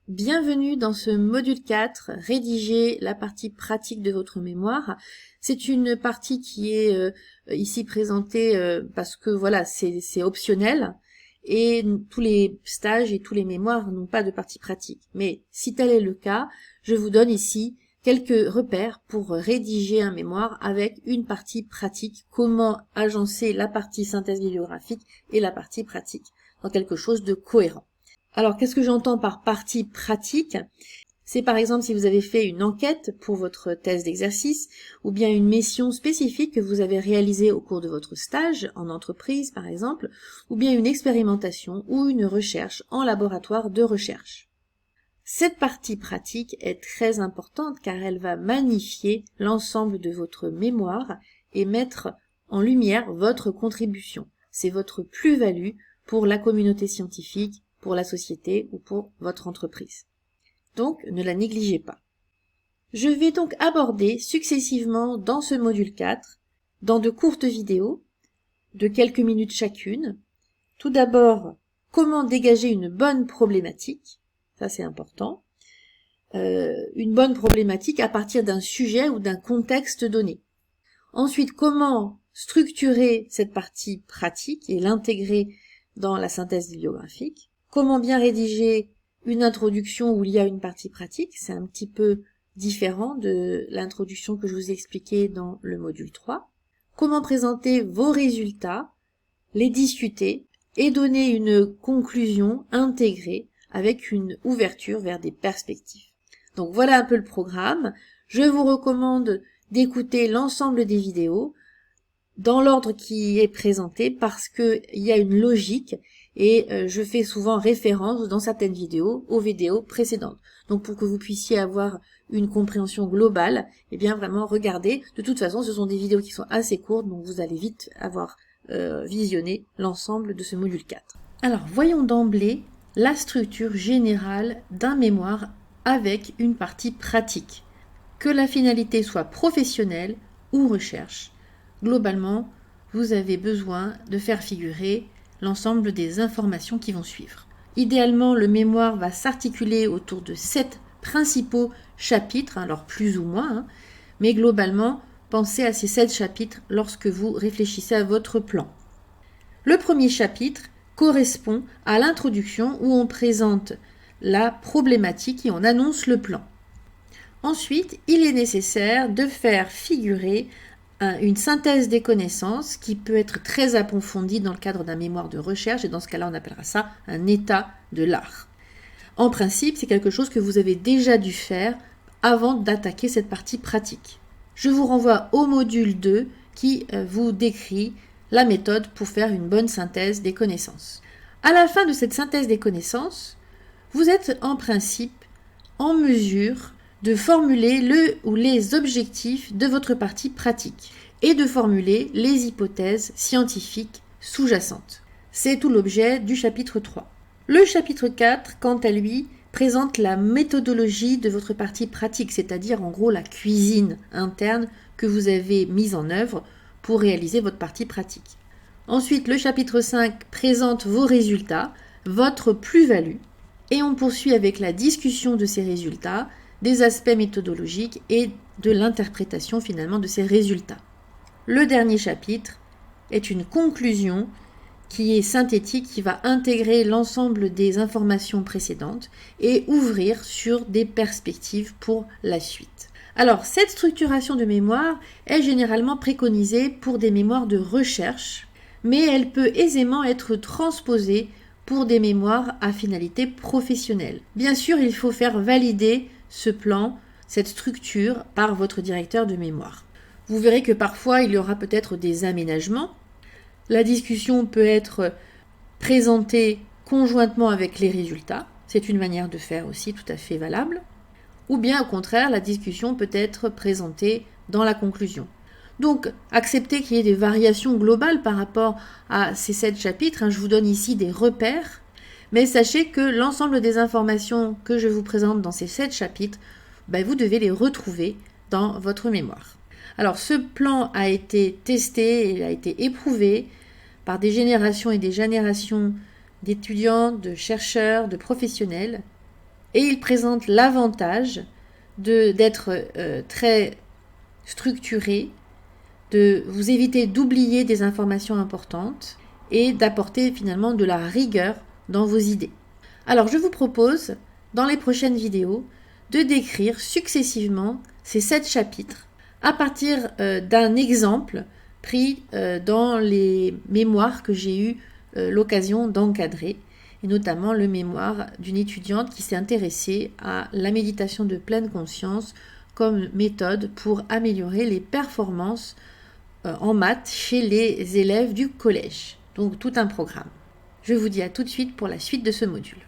Bienvenue dans ce module 4, rédiger la partie pratique de votre mémoire. C'est une partie qui est ici présentée parce que voilà, c'est optionnel et tous les stages et tous les mémoires n'ont pas de partie pratique. Mais si tel est le cas, je vous donne ici quelques repères pour rédiger un mémoire avec une partie pratique, comment agencer la partie synthèse bibliographique et la partie pratique dans quelque chose de cohérent. Alors, qu'est-ce que j'entends par partie pratique? C'est par exemple si vous avez fait une enquête pour votre thèse d'exercice ou bien une mission spécifique que vous avez réalisée au cours de votre stage en entreprise par exemple, ou bien une expérimentation ou une recherche en laboratoire de recherche. Cette partie pratique est très importante car elle va magnifier l'ensemble de votre mémoire et mettre en lumière votre contribution. C'est votre plus-value pour la communauté scientifique, pour la société ou pour votre entreprise. Donc, ne la négligez pas. Je vais donc aborder successivement dans ce module 4, dans de courtes vidéos, de quelques minutes chacune. Tout d'abord, comment dégager une bonne problématique, ça c'est important. Une bonne problématique à partir d'un sujet ou d'un contexte donné. Ensuite, comment structurer cette partie pratique et l'intégrer dans la synthèse bibliographique. Comment bien rédiger une introduction où il y a une partie pratique, c'est un petit peu différent de l'introduction que je vous ai expliquée dans le module 3. Comment présenter vos résultats, les discuter et donner une conclusion intégrée avec une ouverture vers des perspectives. Donc voilà un peu le programme. Je vous recommande d'écouter l'ensemble des vidéos dans l'ordre qui est présenté parce qu'il y a une logique et je fais souvent référence dans certaines vidéos aux vidéos précédentes. Donc pour que vous puissiez avoir une compréhension globale, eh bien vraiment regardez. De toute façon, ce sont des vidéos qui sont assez courtes, donc vous allez vite avoir visionné l'ensemble de ce module 4. Alors voyons d'emblée la structure générale d'un mémoire avec une partie pratique. Que la finalité soit professionnelle ou recherche, globalement, vous avez besoin de faire figurer l'ensemble des informations qui vont suivre. Idéalement, le mémoire va s'articuler autour de 7 principaux chapitres, alors plus ou moins, mais globalement, pensez à ces 7 chapitres lorsque vous réfléchissez à votre plan. Le premier chapitre correspond à l'introduction où on présente la problématique et on annonce le plan. Ensuite, il est nécessaire de faire figurer une synthèse des connaissances qui peut être très approfondie dans le cadre d'un mémoire de recherche et dans ce cas-là, on appellera ça un état de l'art. En principe, c'est quelque chose que vous avez déjà dû faire avant d'attaquer cette partie pratique. Je vous renvoie au module 2 qui vous décrit la méthode pour faire une bonne synthèse des connaissances. À la fin de cette synthèse des connaissances, vous êtes en principe en mesure de formuler le ou les objectifs de votre partie pratique et de formuler les hypothèses scientifiques sous-jacentes. C'est tout l'objet du chapitre 3. Le chapitre 4, quant à lui, présente la méthodologie de votre partie pratique, c'est-à-dire en gros la cuisine interne que vous avez mise en œuvre pour réaliser votre partie pratique. Ensuite, le chapitre 5 présente vos résultats, votre plus-value, et on poursuit avec la discussion de ces résultats, des aspects méthodologiques et de l'interprétation finalement de ces résultats. Le dernier chapitre est une conclusion qui est synthétique, qui va intégrer l'ensemble des informations précédentes et ouvrir sur des perspectives pour la suite. Alors, cette structuration de mémoire est généralement préconisée pour des mémoires de recherche, mais elle peut aisément être transposée pour des mémoires à finalité professionnelle. Bien sûr, il faut faire valider ce plan, cette structure par votre directeur de mémoire. Vous verrez que parfois il y aura peut-être des aménagements. La discussion peut être présentée conjointement avec les résultats. C'est une manière de faire aussi tout à fait valable. Ou bien au contraire, la discussion peut être présentée dans la conclusion. Donc, acceptez qu'il y ait des variations globales par rapport à ces 7 chapitres. Je vous donne ici des repères. Mais sachez que l'ensemble des informations que je vous présente dans ces 7 chapitres, vous devez les retrouver dans votre mémoire. Alors ce plan a été testé, il a été éprouvé par des générations et des générations d'étudiants, de chercheurs, de professionnels. et il présente l'avantage d'être très structuré, de vous éviter d'oublier des informations importantes et d'apporter finalement de la rigueur dans vos idées. Alors je vous propose, dans les prochaines vidéos, de décrire successivement ces 7 chapitres à partir d'un exemple pris dans les mémoires que j'ai eu l'occasion d'encadrer, et notamment le mémoire d'une étudiante qui s'est intéressée à la méditation de pleine conscience comme méthode pour améliorer les performances en maths chez les élèves du collège. Donc tout un programme. Je vous dis à tout de suite pour la suite de ce module.